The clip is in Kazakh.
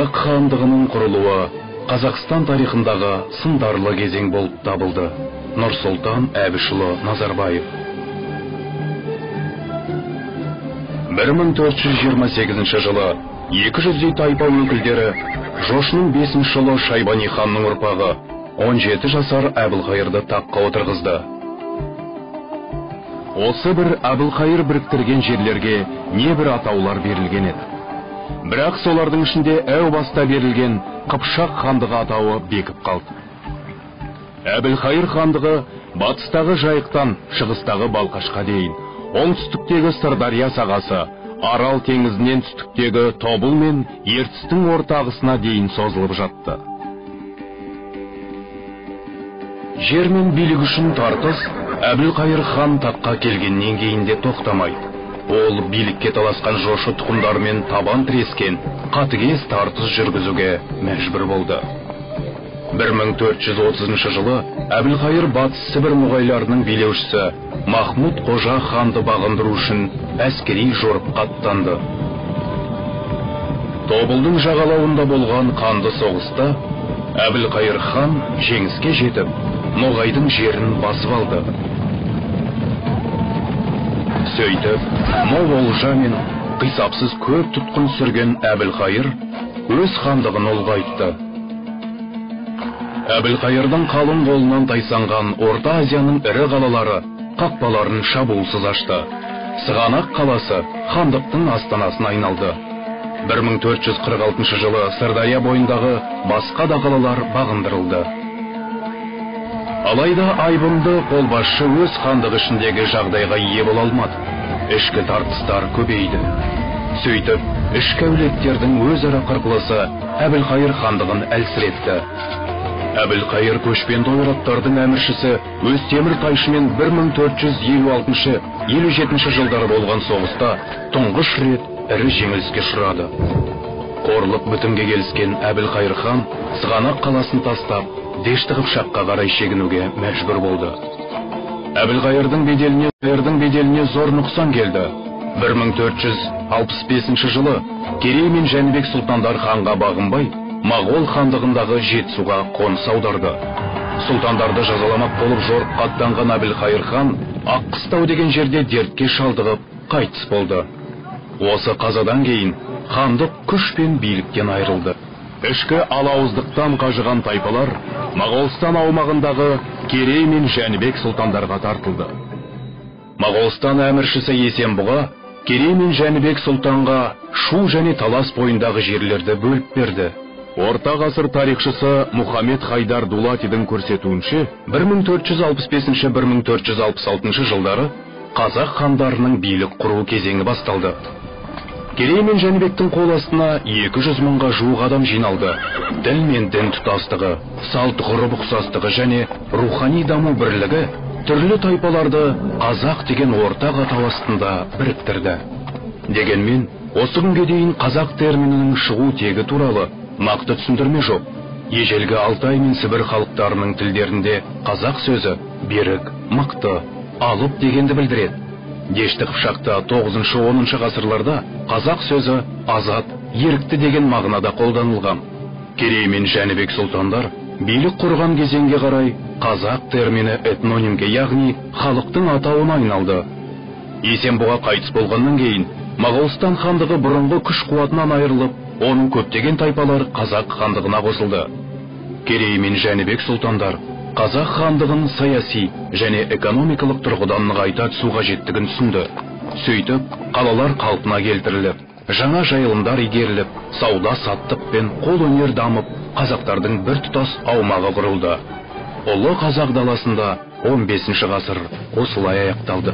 Қазақ хандығының құрылуы Қазақстан тарихындағы сындарлы кезең болып табылды. Нұрсұлтан Әбішұлы Назарбаев. 1428 жылы 200-дей тайпа өкілдері Жошының 5-ші ұлы Шайбани ханның ұрпағы 17 жасар Әбілқайырды таққа отырғызды. Осы бір Әбілқайыр біріктірген жерлерге небір атаулар берілген еді. Бірақ солардың ішінде әу баста берілген Қыпшақ хандығы атауы бекіп қалды. Әбілқайыр хандығы батыстағы Жайықтан шығыстағы Балқашқа дейін, оңтүстіктегі Сырдария сағасы, Арал теңізінен түстіктегі Тобыл мен Ертістің ортағысына дейін созылып жатты. Жер мен билік үшін тартыс Әбілқайыр хан таққа келгеннен кейін де тоқтамайды. Ол билікке таласқан жошы тұқымдармен табан тірескен қатыгез тартыс жүргізуге мәжбүр болды. 1430 жылы Әбілқайыр батыс Сібір ноғайларының билеушісі Махмұд Қожа ханды бағындыру үшін әскери жорыққа аттанды. Тобылдың жағалауында болған қанды соғыста Әбілқайыр хан жеңіске жетіп, ноғайдың жерін басып алды. Сөйтіп, мол олжа мен қисапсыз көп тұтқын сүрген Әбілқайыр өз хандығын ұлғайтты. Әбілқайырдың қалың қолынан тайсанған Орта Азияның ірі қалалары қақпаларын шабуылсыз ашты. Сығанақ қаласы хандықтың астанасына айналды. 1446 жылы Сырдария бойындағы басқа да қалалар бағындырылды. Алайда айбынды қолбасшы өз хандығы ішіндегі жағдайға ие бола алмады. Ішкі тартыстар көбейді. Сөйтіп, ішкі әулеттердің өзара қырқылысы Әбілқайыр хандығын әлсіретті. Әбілқайыр көшпенді ойраттардың әміршісі өз темір тайшымен 1456-57 жылдары болған соғыста тұңғыш рет ірі жеңіліске ұшырады. Қорлық бітімге келіскен Әбілқайыр хан Сығанақ қаласын тастап, Дешті Қыпшаққа қарай шегінуге мәжбүр болды. Әбілқайырдың беделіне зор нұқсан келді. 1465 жылы Керей мен Жәнібек сұлтандар ханға бағынбай, Моғол хандығындағы Жетісуға қоныс аударды. Сұлтандарды жазаламақ болып жорыққа аттанған Әбілқайыр хан Аққыстау деген жерде дертке шалдығып қайтыс болды. Осы қазадан кейін хандық күш пен биліктен айырылды. Ішкі алауыздықтан қажыған тайпалар Моғолстан аумағындағы Керей мен Жәнібек сұлтандарға тартылды. Моғолстан әміршісі Есенбұға Керей мен Жәнібек сұлтанға Шу және Талас бойындағы жерлерді бөліп берді. Орта ғасыр тарихшысы Мұхаммед Хайдар Дулатидің көрсетуінше, 1465-1466 жылдары қазақ хандарының билік құру кезеңі басталды. Керей мен Жәнібектің қол астына 200 мыңға жуық адам жиналды. Діл мен дін тұтастығы, салт ғұрып ұқсастығы және рухани даму бірлігі түрлі тайпаларды қазақ деген ортақ атау астында біріктірді. Дегенмен, осы күнге дейін қазақ терминінің шығу тегі туралы нақты түсіндірме жоқ. Ежелгі Алтай мен Сібір халықтарының тілдерінде қазақ сөзі берік, мықты, алып дегенді білдіреді. Дешті Қыпшақта 9-10 ғасырларда қазақ сөзі азат, ерікті деген мағынада қолданылған. Керей мен Жәнібек сұлтандар билік құрған кезеңге қарай қазақ термині этнонимге, яғни халықтың атауына айналды. Есенбұға қайтыс болғаннан кейін Моғолстан хандығы бұрынғы күш қуатынан айырылып, оның көптеген тайпалар қазақ хандығына қосылды. Керей мен Жәнібек сұлтандар қазақ хандығын саяси және экономикалық тұрғыдан нығайта түсу қажеттігін түсінді. Сөйтіп, қалалар қалпына келтіріліп, жаңа жайылымдар игеріліп, сауда-саттық пен қолөнер дамып, қазақтардың біртұтас аумағы құрылды. Ұлы қазақ даласында 15 ғасыр осылай аяқталды.